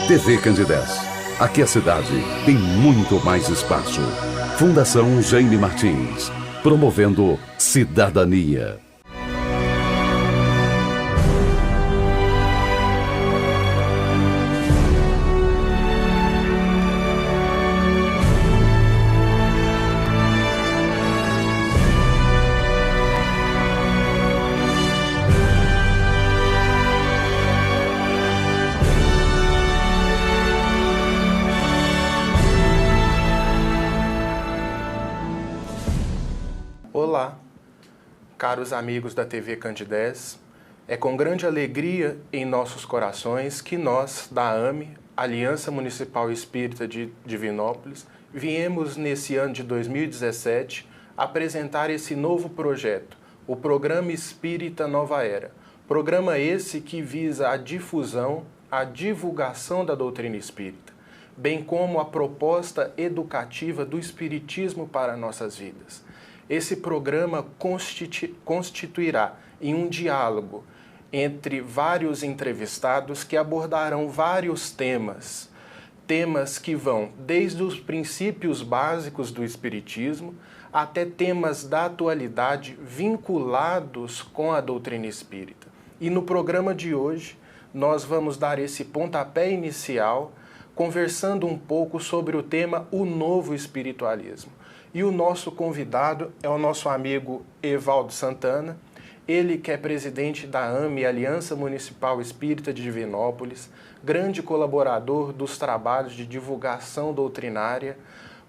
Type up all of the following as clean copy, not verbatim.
TV Candidez. Aqui a cidade tem muito mais espaço. Fundação Jaime Martins, promovendo cidadania. Olá, caros amigos da TV Candidez, é com grande alegria em nossos corações que nós, da AME, Aliança Municipal Espírita de Divinópolis, viemos nesse ano de 2017 apresentar esse novo projeto, o Programa Espírita Nova Era. Programa esse que visa a difusão, a divulgação da doutrina espírita, bem como a proposta educativa do Espiritismo para nossas vidas. Esse programa constituirá em um diálogo entre vários entrevistados que abordarão vários temas que vão desde os princípios básicos do Espiritismo até temas da atualidade vinculados com a doutrina espírita. E no programa de hoje, nós vamos dar esse pontapé inicial conversando um pouco sobre o tema O Novo Espiritualismo. E o nosso convidado é o nosso amigo Evaldo Santana, ele que é presidente da AME, Aliança Municipal Espírita de Divinópolis, grande colaborador dos trabalhos de divulgação doutrinária,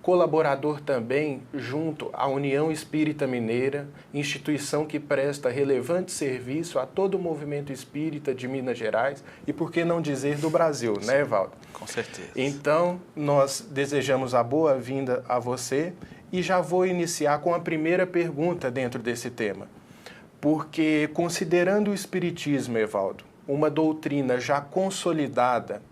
colaborador também junto à União Espírita Mineira, instituição que presta relevante serviço a todo o movimento espírita de Minas Gerais e, por que não dizer, do Brasil, né, Evaldo? Com certeza. Então, nós desejamos a boa-vinda a você. E já vou iniciar com a primeira pergunta dentro desse tema. Porque, considerando o Espiritismo, Evaldo, uma doutrina já consolidada,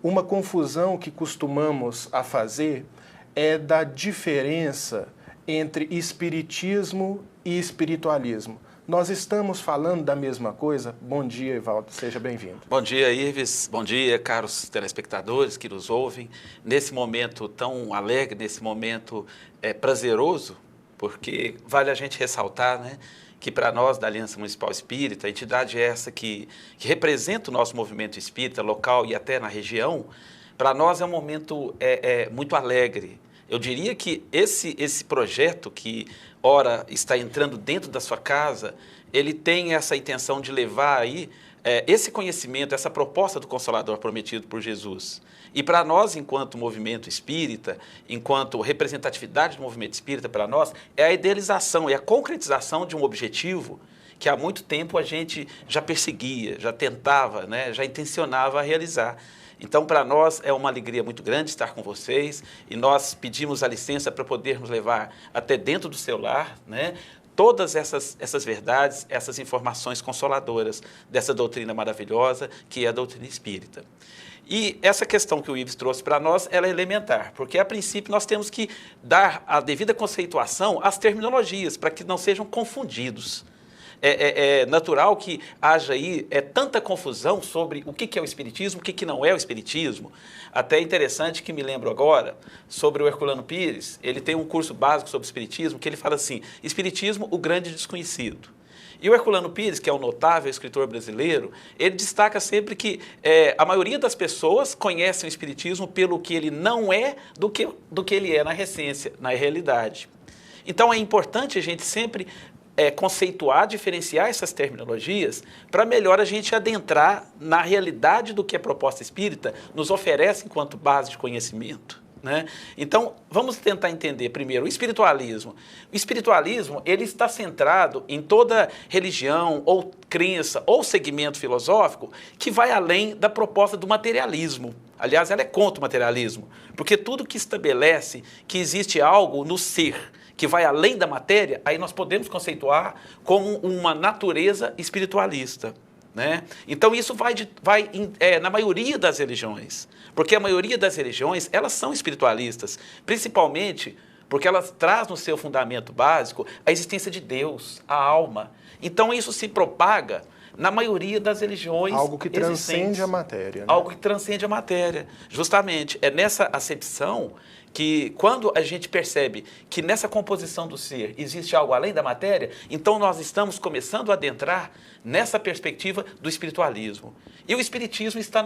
uma confusão que costumamos a fazer é da diferença entre Espiritismo e espiritualismo. Nós estamos falando da mesma coisa? Bom dia, Evaldo. Seja bem-vindo. Bom dia, Ives. Bom dia, caros telespectadores que nos ouvem. Nesse momento tão alegre, nesse momento prazeroso, porque vale a gente ressaltar, né, que para nós da Aliança Municipal Espírita, a entidade essa que representa o nosso movimento espírita local e até na região, para nós é um momento muito alegre. Eu diria que esse projeto que, ora, está entrando dentro da sua casa, ele tem essa intenção de levar aí esse conhecimento, essa proposta do Consolador prometido por Jesus. E para nós, enquanto movimento espírita, enquanto representatividade do movimento espírita, para nós, é a idealização, é a concretização de um objetivo que há muito tempo a gente já perseguia, já tentava, né, já intencionava realizar. Então, para nós, é uma alegria muito grande estar com vocês e nós pedimos a licença para podermos levar até dentro do seu lar, né, todas essas verdades, essas informações consoladoras dessa doutrina maravilhosa que é a doutrina espírita. E essa questão que o Ives trouxe para nós, ela é elementar, porque, a princípio, nós temos que dar a devida conceituação às terminologias, para que não sejam confundidos. É natural que haja aí tanta confusão sobre o que é o Espiritismo, o que não é o Espiritismo. Até interessante que me lembro agora sobre o Herculano Pires, ele tem um curso básico sobre Espiritismo, que ele fala assim, Espiritismo, o grande desconhecido. E o Herculano Pires, que é um notável escritor brasileiro, ele destaca sempre que a maioria das pessoas conhecem o Espiritismo pelo que ele não é do que ele é na essência, na realidade. Então é importante a gente sempre conceituar, diferenciar essas terminologias para melhor a gente adentrar na realidade do que a proposta espírita nos oferece enquanto base de conhecimento, né? Então, vamos tentar entender primeiro o espiritualismo. O espiritualismo, ele está centrado em toda religião ou crença ou segmento filosófico que vai além da proposta do materialismo. Aliás, ela é contra o materialismo, porque tudo que estabelece que existe algo no ser que vai além da matéria, aí nós podemos conceituar como uma natureza espiritualista, né? Então, isso vai na maioria das religiões, porque a maioria das religiões, elas são espiritualistas, principalmente porque elas trazem no seu fundamento básico a existência de Deus, a alma. Então, isso se propaga na maioria das religiões Algo que transcende existentes. a matéria. Né? Algo que transcende a matéria. Justamente, é nessa acepção que quando a gente percebe que nessa composição do ser existe algo além da matéria, então nós estamos começando a adentrar nessa perspectiva do espiritualismo. E o espiritismo está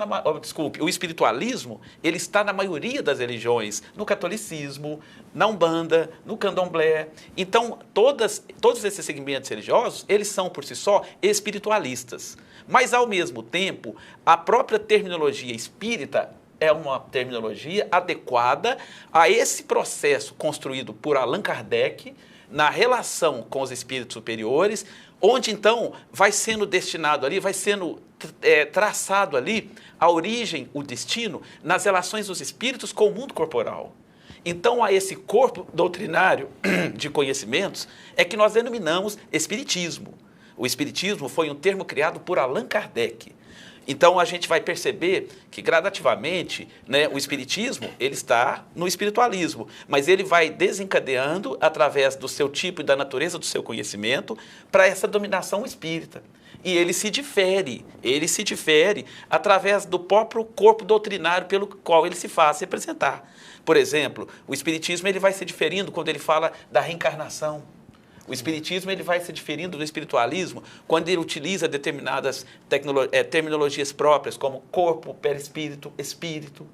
o espiritualismo, ele está na maioria das religiões, no catolicismo, na Umbanda, no Candomblé. Então, todos esses segmentos religiosos, eles são por si só espiritualistas. Mas, ao mesmo tempo, a própria terminologia espírita é uma terminologia adequada a esse processo construído por Allan Kardec na relação com os espíritos superiores, onde então vai sendo destinado ali, vai sendo traçado ali a origem, o destino, nas relações dos espíritos com o mundo corporal. Então, a esse corpo doutrinário de conhecimentos é que nós denominamos espiritismo. O espiritismo foi um termo criado por Allan Kardec. Então, a gente vai perceber que, gradativamente, né, o espiritismo ele está no espiritualismo, mas ele vai desencadeando, através do seu tipo e da natureza do seu conhecimento, para essa dominação espírita. E ele se difere através do próprio corpo doutrinário pelo qual ele se faz representar. Por exemplo, o espiritismo ele vai se diferindo quando ele fala da reencarnação. O espiritismo ele vai se diferindo do espiritualismo quando ele utiliza determinadas terminologias próprias, como corpo, perispírito, espírito.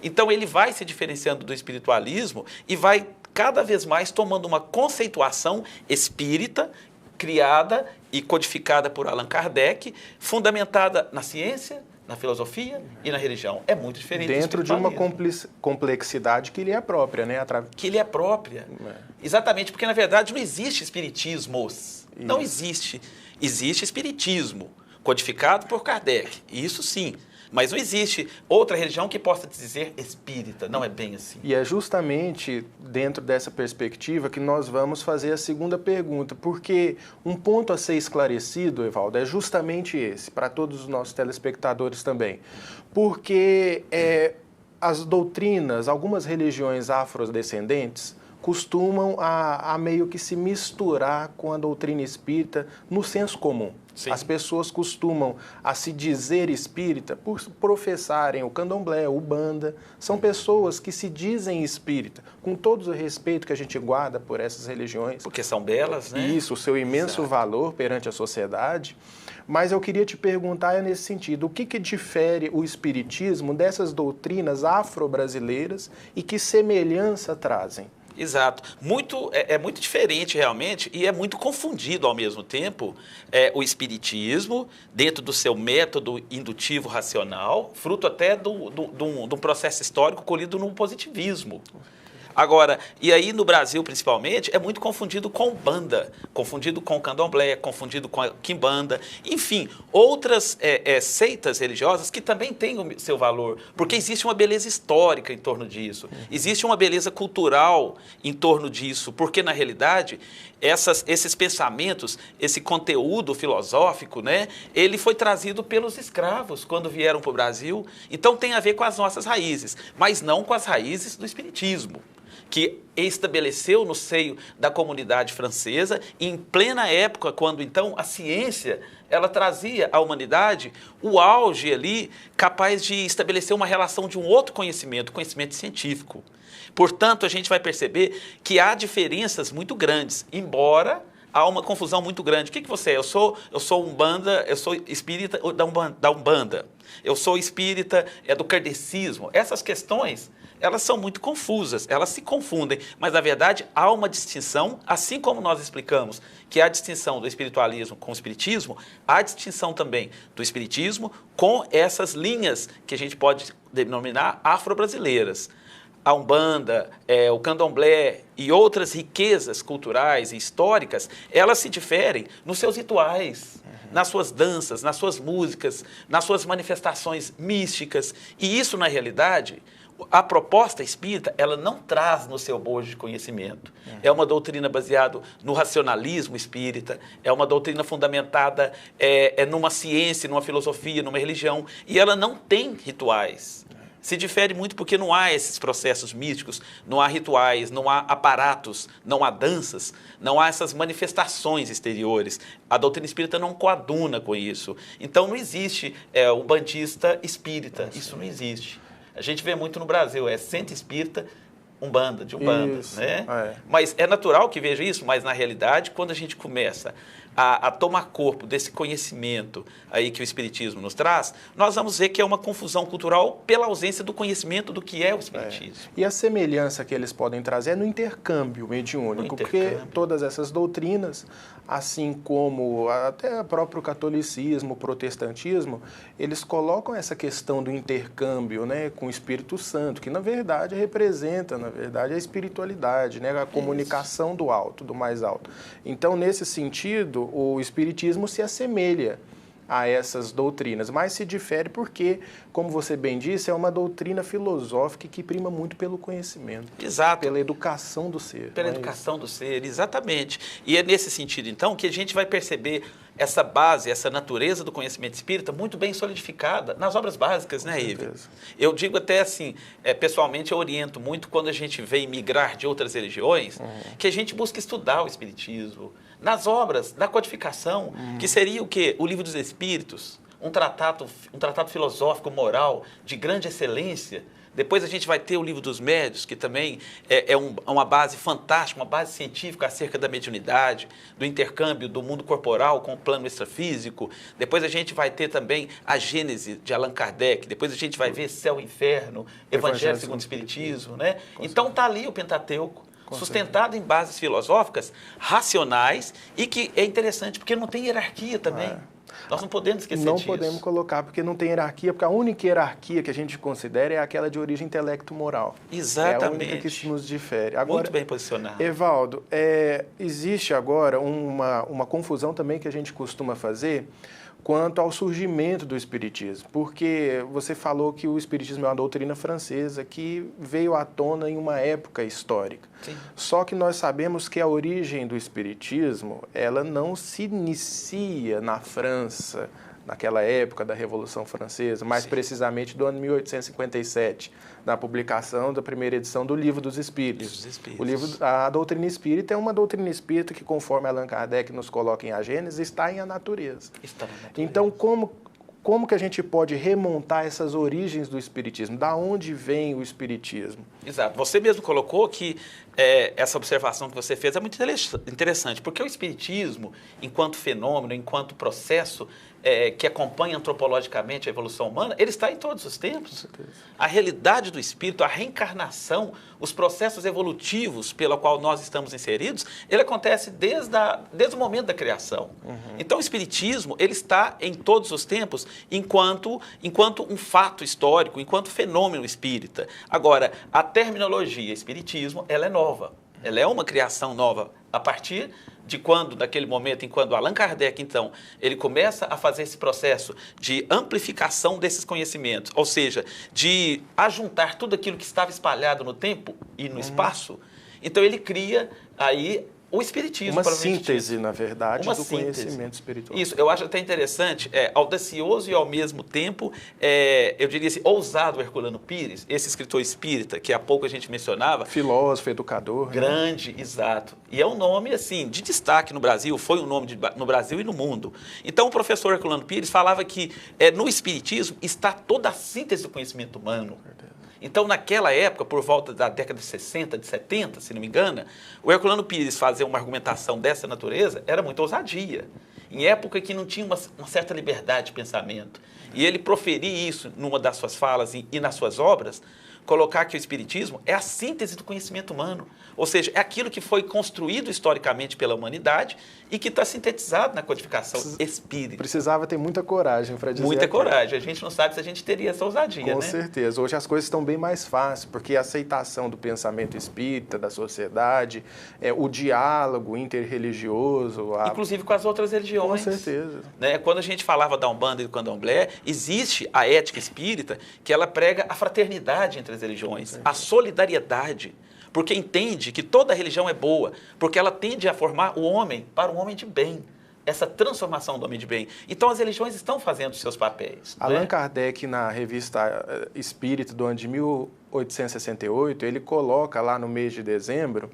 Então, ele vai se diferenciando do espiritualismo e vai cada vez mais tomando uma conceituação espírita, criada e codificada por Allan Kardec, fundamentada na ciência, na filosofia e na religião. É muito diferente. Dentro de uma complexidade que lhe é própria, né? Que lhe é própria. Exatamente, porque, na verdade, não existe espiritismos. Não existe. Existe espiritismo, codificado por Kardec. Isso sim. Mas não existe outra religião que possa dizer espírita. Não é bem assim. E é justamente dentro dessa perspectiva que nós vamos fazer a segunda pergunta, porque um ponto a ser esclarecido, Evaldo, é justamente esse, para todos os nossos telespectadores também. Porque as doutrinas, algumas religiões afrodescendentes, costumam a meio que se misturar com a doutrina espírita no senso comum. Sim. As pessoas costumam a se dizer espírita por professarem o candomblé, o Umbanda. São pessoas que se dizem espírita, com todo o respeito que a gente guarda por essas religiões. Porque são belas, né? Isso, o seu imenso valor perante a sociedade. Mas eu queria te perguntar nesse sentido, o que difere o espiritismo dessas doutrinas afro-brasileiras e que semelhança trazem? Exato. É muito diferente realmente e é muito confundido ao mesmo tempo o espiritismo dentro do seu método indutivo racional, fruto até de um processo histórico colhido no positivismo. Agora, e aí no Brasil principalmente, é muito confundido com Umbanda, confundido com Candomblé, confundido com a Quimbanda, enfim, outras seitas religiosas que também têm o seu valor, porque existe uma beleza histórica em torno disso, existe uma beleza cultural em torno disso, porque na realidade esses pensamentos, esse conteúdo filosófico, né, ele foi trazido pelos escravos quando vieram para o Brasil, então tem a ver com as nossas raízes, mas não com as raízes do espiritismo, que estabeleceu no seio da comunidade francesa, em plena época, quando então a ciência ela trazia à humanidade o auge ali, capaz de estabelecer uma relação de um outro conhecimento, conhecimento científico. Portanto, a gente vai perceber que há diferenças muito grandes, embora há uma confusão muito grande. O que você é? Eu sou Umbanda, eu sou espírita da Umbanda. Eu sou espírita do kardecismo. Essas questões, elas são muito confusas, elas se confundem, mas, na verdade, há uma distinção, assim como nós explicamos que há a distinção do espiritualismo com o espiritismo, há a distinção também do espiritismo com essas linhas que a gente pode denominar afro-brasileiras. A Umbanda, o Candomblé e outras riquezas culturais e históricas, elas se diferem nos seus rituais, nas suas danças, nas suas músicas, nas suas manifestações místicas. E isso, na realidade, a proposta espírita, ela não traz no seu bojo de conhecimento. É uma doutrina baseada no racionalismo espírita, é uma doutrina fundamentada numa ciência, numa filosofia, numa religião, e ela não tem rituais. Se difere muito porque não há esses processos místicos, não há rituais, não há aparatos, não há danças, não há essas manifestações exteriores. A doutrina espírita não coaduna com isso. Então não existe o bandista espírita, isso não existe. A gente vê muito no Brasil, centro espírita, Umbanda, de Umbanda, né? Mas é natural que veja isso, mas na realidade, quando a gente começa a tomar corpo desse conhecimento aí que o Espiritismo nos traz, nós vamos ver que é uma confusão cultural pela ausência do conhecimento do que é o Espiritismo. E a semelhança que eles podem trazer é no intercâmbio mediúnico, porque todas essas doutrinas, assim como até o próprio catolicismo, o protestantismo, eles colocam essa questão do intercâmbio, né, com o Espírito Santo, que na verdade representa, a espiritualidade, né, a comunicação do alto, do mais alto. Então, nesse sentido, o Espiritismo se assemelha a essas doutrinas, mas se difere porque, como você bem disse, é uma doutrina filosófica que prima muito pelo conhecimento. Exato. Pela educação do ser. Pela educação do ser, exatamente. E é nesse sentido, então, que a gente vai perceber essa base, essa natureza do conhecimento espírita muito bem solidificada nas obras básicas, né, Ive? Eu digo até assim, pessoalmente eu oriento muito quando a gente vem migrar de outras religiões, que a gente busca estudar o espiritismo, nas obras da codificação, que seria o quê? O Livro dos Espíritos, um tratado filosófico, moral, de grande excelência. Depois a gente vai ter o Livro dos Médiuns, que também é uma base fantástica, uma base científica acerca da mediunidade, do intercâmbio do mundo corporal com o plano extrafísico. Depois a gente vai ter também a Gênese, de Allan Kardec. Depois a gente vai ver Céu e Inferno, Evangelho segundo o Espiritismo, né? Então está ali o Pentateuco, sustentado em bases filosóficas, racionais, e que é interessante, porque não tem hierarquia também. Nós não podemos esquecer disso. Não podemos colocar, porque não tem hierarquia, porque a única hierarquia que a gente considera é aquela de origem intelecto-moral. Exatamente. É a única que nos difere. Agora, muito bem posicionado. Evaldo, existe agora uma confusão também que a gente costuma fazer quanto ao surgimento do Espiritismo, porque você falou que o Espiritismo é uma doutrina francesa que veio à tona em uma época histórica. Sim. Só que nós sabemos que a origem do Espiritismo, ela não se inicia na França, naquela época da Revolução Francesa, mais precisamente do ano 1857, na publicação da primeira edição do Livro dos Espíritos. A doutrina espírita é uma doutrina espírita que, conforme Allan Kardec nos coloca em A Gênese, está em A Natureza. Está na natureza. Então, como que a gente pode remontar essas origens do Espiritismo? Da onde vem o Espiritismo? Exato. Você mesmo colocou que essa observação que você fez é muito interessante, porque o Espiritismo, enquanto fenômeno, enquanto processo que acompanha antropologicamente a evolução humana, ele está em todos os tempos. A realidade do espírito, a reencarnação, os processos evolutivos pelo qual nós estamos inseridos, ele acontece desde o momento da criação. Então, o espiritismo, ele está em todos os tempos enquanto um fato histórico, enquanto fenômeno espírita. Agora, a terminologia espiritismo, ela é nova. Ela é uma criação nova a partir de daquele momento em quando Allan Kardec, então, ele começa a fazer esse processo de amplificação desses conhecimentos, ou seja, de ajuntar tudo aquilo que estava espalhado no tempo e no espaço. Então, ele cria aí o Espiritismo. Uma síntese, na verdade, do conhecimento espiritual. Isso, eu acho até interessante, audacioso e ao mesmo tempo, eu diria assim, ousado o Herculano Pires, esse escritor espírita que há pouco a gente mencionava. Filósofo, educador. Grande, né? Exato. E é um nome, assim, de destaque no Brasil, foi um nome no Brasil e no mundo. Então, o professor Herculano Pires falava que no Espiritismo está toda a síntese do conhecimento humano. Então, naquela época, por volta da década de 60, de 70, se não me engano, o Herculano Pires fazer uma argumentação dessa natureza era muita ousadia. Em época que não tinha uma certa liberdade de pensamento. E ele proferir isso numa das suas falas e nas suas obras, colocar que o Espiritismo é a síntese do conhecimento humano. Ou seja, é aquilo que foi construído historicamente pela humanidade e que está sintetizado na codificação espírita. Precisava ter muita coragem para dizer. Muita coragem. A gente não sabe se a gente teria essa ousadia, né? Com certeza. Hoje as coisas estão bem mais fáceis, porque a aceitação do pensamento espírita, da sociedade, o diálogo interreligioso. Inclusive com as outras religiões. Com certeza. Né? Quando a gente falava da Umbanda e do Candomblé, existe a ética espírita que ela prega a fraternidade entre as religiões, a solidariedade, porque entende que toda religião é boa, porque ela tende a formar o homem para um homem de bem, essa transformação do homem de bem. Então, as religiões estão fazendo os seus papéis. Allan Kardec, na revista Espírito, do ano de 1868, ele coloca lá no mês de dezembro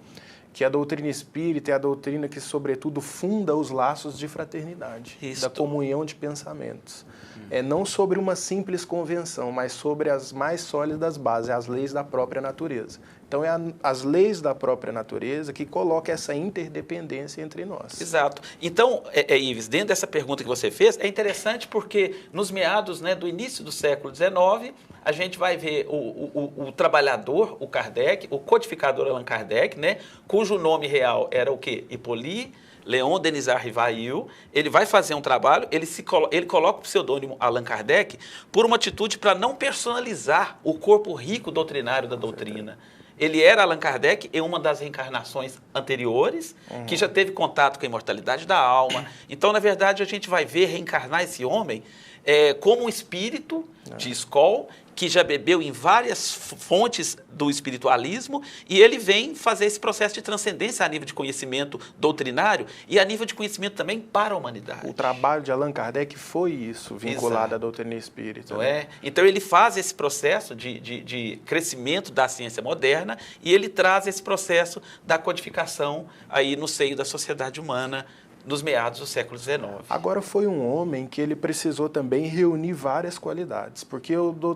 que a doutrina espírita é a doutrina que, sobretudo, funda os laços de fraternidade, da comunhão de pensamentos. É não sobre uma simples convenção, mas sobre as mais sólidas bases, as leis da própria natureza. Então, é as leis da própria natureza que colocam essa interdependência entre nós. Exato. Então, Ives, dentro dessa pergunta que você fez, é interessante porque nos meados, né, do início do século XIX, a gente vai ver o trabalhador, o Kardec, o codificador Allan Kardec, né, cujo nome real era o quê? Hippolyte Léon Denis Rivail. Ele vai fazer um trabalho, ele coloca o pseudônimo Allan Kardec por uma atitude para não personalizar o corpo rico doutrinário da doutrina. Ele era Allan Kardec em uma das reencarnações anteriores, que já teve contato com a imortalidade da alma. Então, na verdade, a gente vai ver reencarnar esse homem como um espírito de escola, que já bebeu em várias fontes do espiritualismo, e ele vem fazer esse processo de transcendência a nível de conhecimento doutrinário e a nível de conhecimento também para a humanidade. O trabalho de Allan Kardec foi isso, vinculado à doutrina espírita. Não é? Então, ele faz esse processo de crescimento da ciência moderna e ele traz esse processo da codificação aí no seio da sociedade humana, nos meados do século XIX. Agora, foi um homem que ele precisou também reunir várias qualidades, porque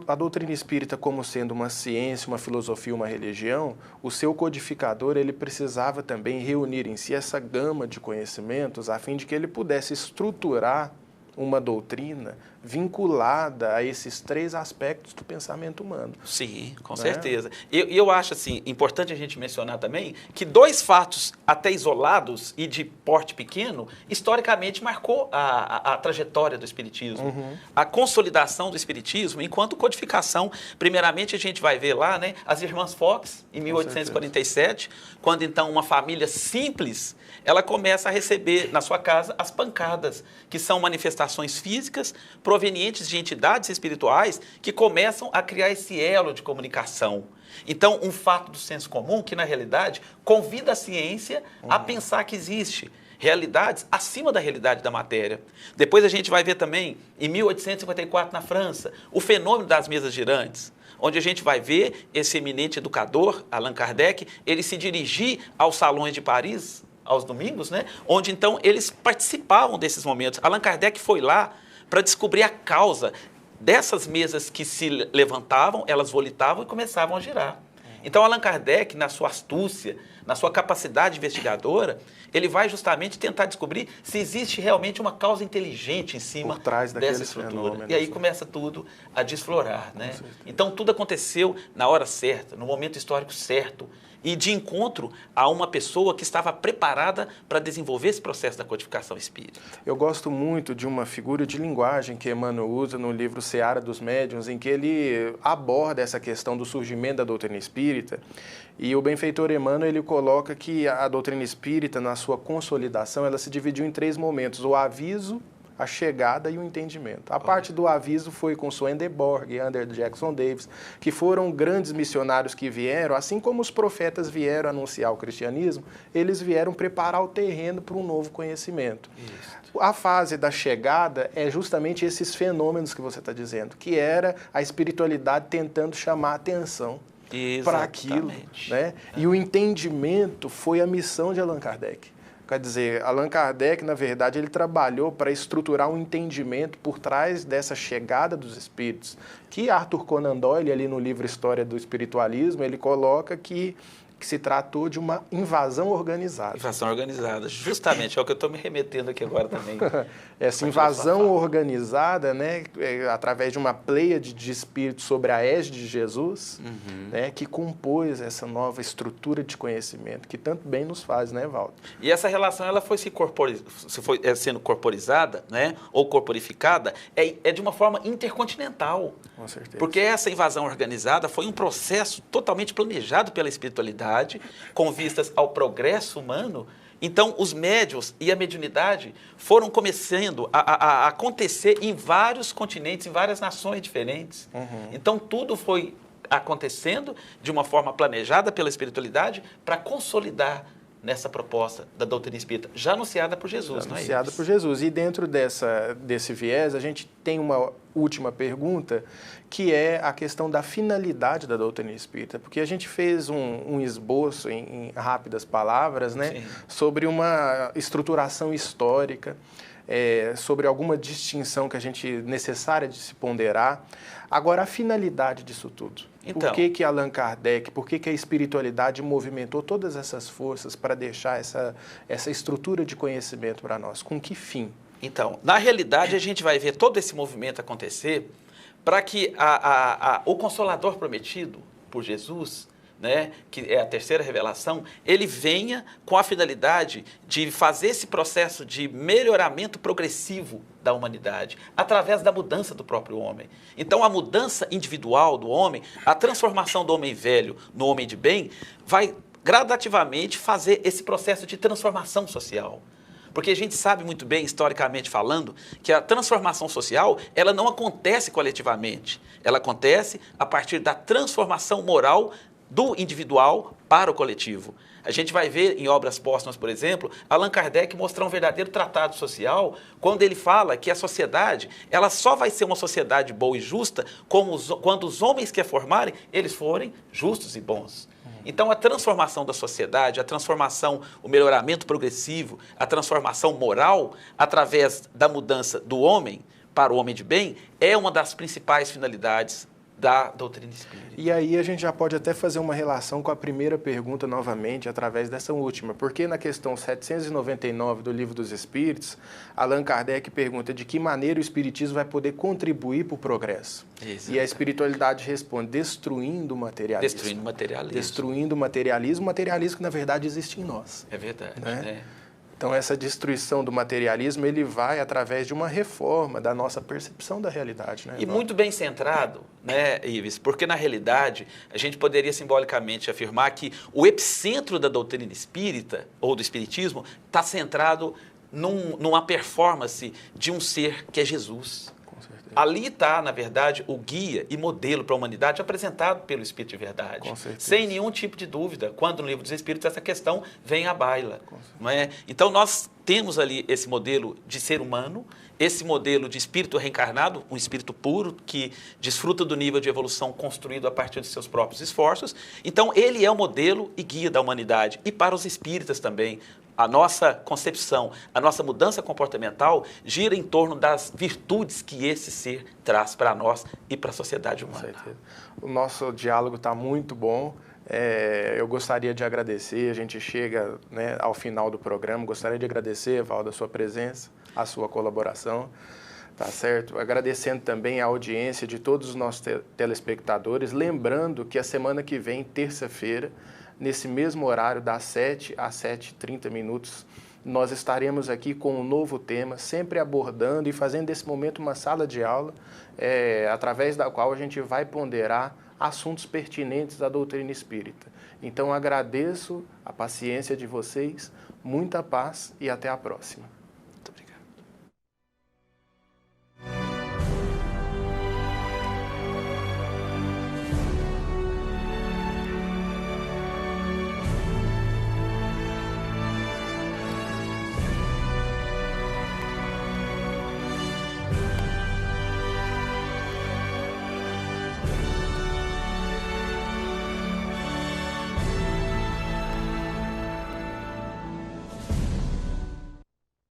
a doutrina espírita, como sendo uma ciência, uma filosofia, uma religião, o seu codificador, ele precisava também reunir em si essa gama de conhecimentos, a fim de que ele pudesse estruturar uma doutrina vinculada a esses três aspectos do pensamento humano. Sim, com certeza. E eu acho assim, importante a gente mencionar também que dois fatos até isolados e de porte pequeno, historicamente marcou a trajetória do Espiritismo. A consolidação do Espiritismo enquanto codificação. Primeiramente, a gente vai ver lá, né, as Irmãs Fox, em 1847, quando então uma família simples, ela começa a receber na sua casa as pancadas, que são manifestações físicas provenientes de entidades espirituais que começam a criar esse elo de comunicação. Então, um fato do senso comum que, na realidade, convida a ciência a pensar que existe realidades acima da realidade da matéria. Depois a gente vai ver também, em 1854, na França, o fenômeno das mesas girantes, onde a gente vai ver esse eminente educador, Allan Kardec, ele se dirigir aos salões de Paris, aos domingos, né? Onde então eles participavam desses momentos. Allan Kardec foi lá para descobrir a causa dessas mesas que se levantavam, elas volitavam e começavam a girar. Então, Allan Kardec, na sua astúcia, na sua capacidade investigadora, ele vai justamente tentar descobrir se existe realmente uma causa inteligente em cima por trás dessa estrutura. E aí começa tudo a desflorar, né? Então, tudo aconteceu na hora certa, no momento histórico certo, e de encontro a uma pessoa que estava preparada para desenvolver esse processo da codificação espírita. Eu gosto muito de uma figura de linguagem que Emmanuel usa no livro Seara dos Médiuns, em que ele aborda essa questão do surgimento da doutrina espírita. E o benfeitor Emmanuel, ele coloca que a doutrina espírita, na sua consolidação, ela se dividiu em três momentos: o aviso, a chegada e o entendimento. A parte do aviso foi com Swedenborg e Andrew Jackson Davis, que foram grandes missionários que vieram, assim como os profetas vieram anunciar o cristianismo, eles vieram preparar o terreno para um novo conhecimento. Isso. A fase da chegada é justamente esses fenômenos que você está dizendo, que era a espiritualidade tentando chamar a atenção para aquilo, né? E o entendimento foi a missão de Allan Kardec. Quer dizer, Allan Kardec, na verdade, ele trabalhou para estruturar um entendimento por trás dessa chegada dos espíritos, que Arthur Conan Doyle, ali no livro História do Espiritualismo, ele coloca que se tratou de uma invasão organizada. Invasão organizada, justamente, é o que eu estou me remetendo aqui agora também. Essa invasão organizada, né, através de uma pleiade de espíritos sobre a égide de Jesus, né, que compôs essa nova estrutura de conhecimento, que tanto bem nos faz, né, Valdo? E essa relação, ela foi sendo corporizada, né, ou corporificada, de uma forma intercontinental. Com certeza. Porque essa invasão organizada foi um processo totalmente planejado pela espiritualidade, com vistas ao progresso humano. Então, os médiuns e a mediunidade foram começando a acontecer em vários continentes, em várias nações diferentes. Então, tudo foi acontecendo de uma forma planejada pela espiritualidade para consolidar nessa proposta da doutrina espírita, já anunciada por Jesus, não é? Anunciada por Jesus. E dentro desse viés, a gente tem uma última pergunta, que é a questão da finalidade da doutrina espírita, porque a gente fez um esboço em rápidas palavras, né, Sim. sobre uma estruturação histórica, sobre alguma distinção que a gente necessária de se ponderar. Agora, a finalidade disso tudo. Então, por que Allan Kardec, por que a espiritualidade movimentou todas essas forças para deixar essa estrutura de conhecimento para nós? Com que fim? Então, na realidade, a gente vai ver todo esse movimento acontecer para que o Consolador prometido por Jesus, né, que é a terceira revelação, ele venha com a finalidade de fazer esse processo de melhoramento progressivo da humanidade, através da mudança do próprio homem. Então, a mudança individual do homem, a transformação do homem velho no homem de bem, vai gradativamente fazer esse processo de transformação social. Porque a gente sabe muito bem, historicamente falando, que a transformação social, ela não acontece coletivamente. Ela acontece a partir da transformação moral do individual para o coletivo. A gente vai ver em obras póstumas, por exemplo, Allan Kardec mostrar um verdadeiro tratado social, quando ele fala que a sociedade, ela só vai ser uma sociedade boa e justa quando os homens que a formarem, eles forem justos e bons. Então, a transformação da sociedade, a transformação, o melhoramento progressivo, a transformação moral, através da mudança do homem para o homem de bem, é uma das principais finalidades da doutrina espírita. E aí a gente já pode até fazer uma relação com a primeira pergunta novamente, através dessa última, porque na questão 799 do Livro dos Espíritos, Allan Kardec pergunta de que maneira o Espiritismo vai poder contribuir para o progresso. Exato. E a espiritualidade responde, destruindo o materialismo. Destruindo o materialismo. Destruindo o materialismo que na verdade existe em nós. É verdade, Né? né? Então, essa destruição do materialismo, ele vai através de uma reforma da nossa percepção da realidade. Né, e muito bem centrado, né, Ives? Porque, na realidade, a gente poderia simbolicamente afirmar que o epicentro da doutrina espírita, ou do espiritismo, está centrado numa performance de um ser que é Jesus. Ali está, na verdade, o guia e modelo para a humanidade apresentado pelo Espírito de Verdade. Sem nenhum tipo de dúvida, quando no Livro dos Espíritos essa questão vem à baila. Não é? Então, nós temos ali esse modelo de ser humano, esse modelo de espírito reencarnado, um espírito puro, que desfruta do nível de evolução construído a partir de seus próprios esforços. Então, ele é o modelo e guia da humanidade. E para os espíritas também, a nossa concepção, a nossa mudança comportamental gira em torno das virtudes que esse ser traz para nós e para a sociedade humana. Com certeza. O nosso diálogo está muito bom. Eu gostaria de agradecer, a gente chega, né, ao final do programa, gostaria de agradecer, Evaldo, a sua presença, a sua colaboração, tá certo? Agradecendo também a audiência de todos os nossos telespectadores, lembrando que a semana que vem, terça-feira, nesse mesmo horário, das 7 às 7h30, nós estaremos aqui com um novo tema, sempre abordando e fazendo desse momento uma sala de aula, através da qual a gente vai ponderar assuntos pertinentes à doutrina espírita. Então, agradeço a paciência de vocês, muita paz e até a próxima.